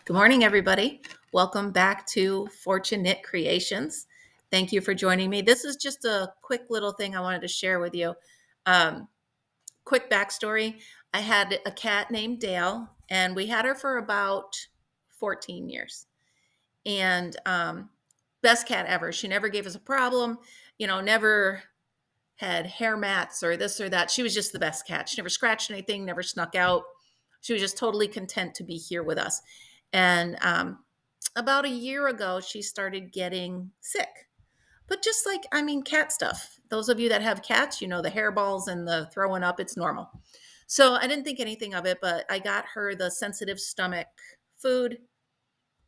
Good morning, everybody. Welcome back to Fortunate Creations. Thank you for joining me. This is just a quick little thing I wanted to share with you. Um, Quick backstory. I had a cat named Dale, and we had her for about 14 years. And best cat ever. She never gave us a problem, never had hair mats or this or that. She was just the best cat. She never scratched anything, never snuck out. She was just totally content to be here with us. And about a year ago, she started getting sick. But just like, cat stuff. Those of you that have cats, the hairballs and the throwing up, it's normal. So I didn't think anything of it, but I got her the sensitive stomach food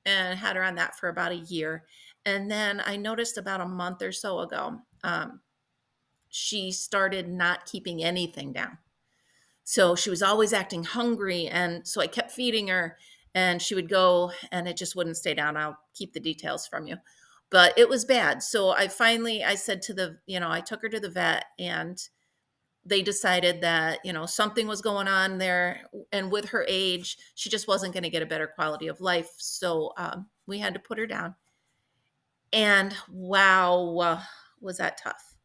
and had her on that for about a year. And then I noticed about a month or so ago, she started not keeping anything down. So she was always acting hungry. And so I kept feeding her and she would go and it just wouldn't stay down. I'll keep the details from you. But it was bad. So I said I took her to the vet and they decided that, something was going on there. And with her age, she just wasn't going to get a better quality of life. So we had to put her down. And wow, was that tough.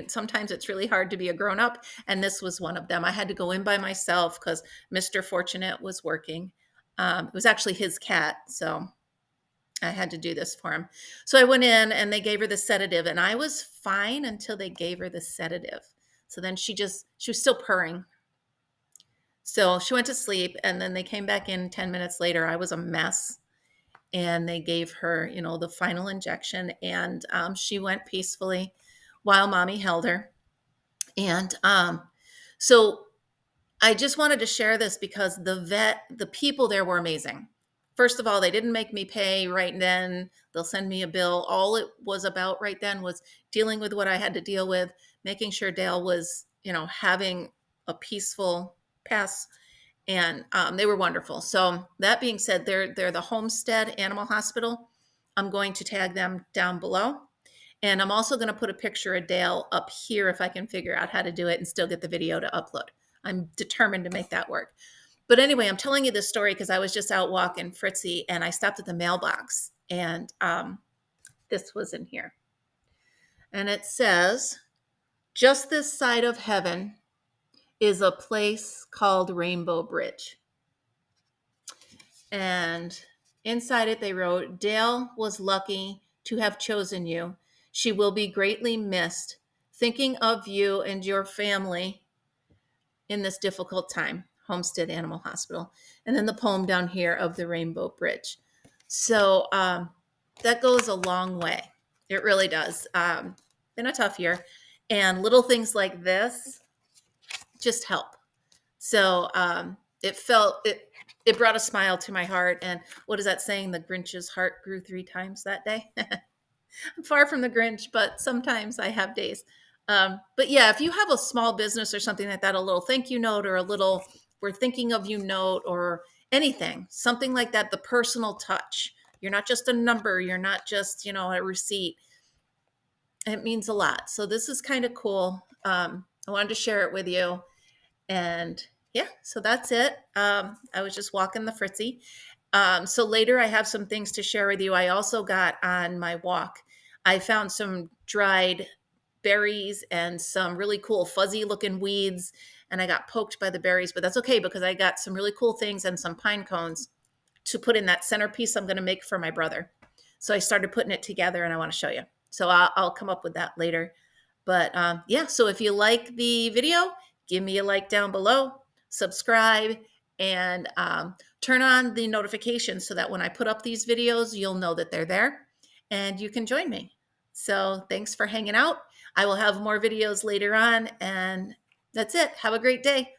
Sometimes it's really hard to be a grown up, and this was one of them. I had to go in by myself because Mr. Fortunate was working. It was actually his cat, so I had to do this for him. So I went in and they gave her the sedative, and I was fine until they gave her the sedative. So then she was still purring. So she went to sleep, and then they came back in 10 minutes later. I was a mess. And they gave her, the final injection, and she went peacefully while mommy held her. And so I just wanted to share this because the people there were amazing. First of all, they didn't make me pay right then. They'll send me a bill. All it was about right then was dealing with what I had to deal with, making sure Dale was, having a peaceful pass. And they were wonderful. So that being said, they're the Homestead Animal Hospital. I'm going to tag them down below. And I'm also going to put a picture of Dale up here if I can figure out how to do it and still get the video to upload. I'm determined to make that work. But anyway, I'm telling you this story because I was just out walking Fritzy and I stopped at the mailbox and this was in here. And it says, just this side of heaven is a place called Rainbow Bridge. And inside it, they wrote, Dale was lucky to have chosen you. She will be greatly missed, thinking of you and your family in this difficult time. Homestead Animal Hospital. And then the poem down here of the Rainbow Bridge. So that goes a long way. It really does. Been a tough year. And little things like this just help. So it brought a smile to my heart. And what is that saying? The Grinch's heart grew 3 times that day. I'm far from the Grinch, but sometimes I have days. But yeah, if you have a small business or something like that, a little thank you note or a little we're thinking of you note or anything, something like that, the personal touch. You're not just a number. You're not just, a receipt. It means a lot. So this is kind of cool. I wanted to share it with you. And yeah, so that's it. I was just walking the Fritzy. So later I have some things to share with you. I also got on my walk. I found some dried berries and some really cool fuzzy looking weeds. And I got poked by the berries, but that's okay because I got some really cool things and some pine cones to put in that centerpiece I'm going to make for my brother. So I started putting it together and I want to show you. So I'll come up with that later. But yeah, so if you like the video, give me a like down below, subscribe, and turn on the notifications so that when I put up these videos, you'll know that they're there and you can join me. So thanks for hanging out. I will have more videos later on, and that's it. Have a great day.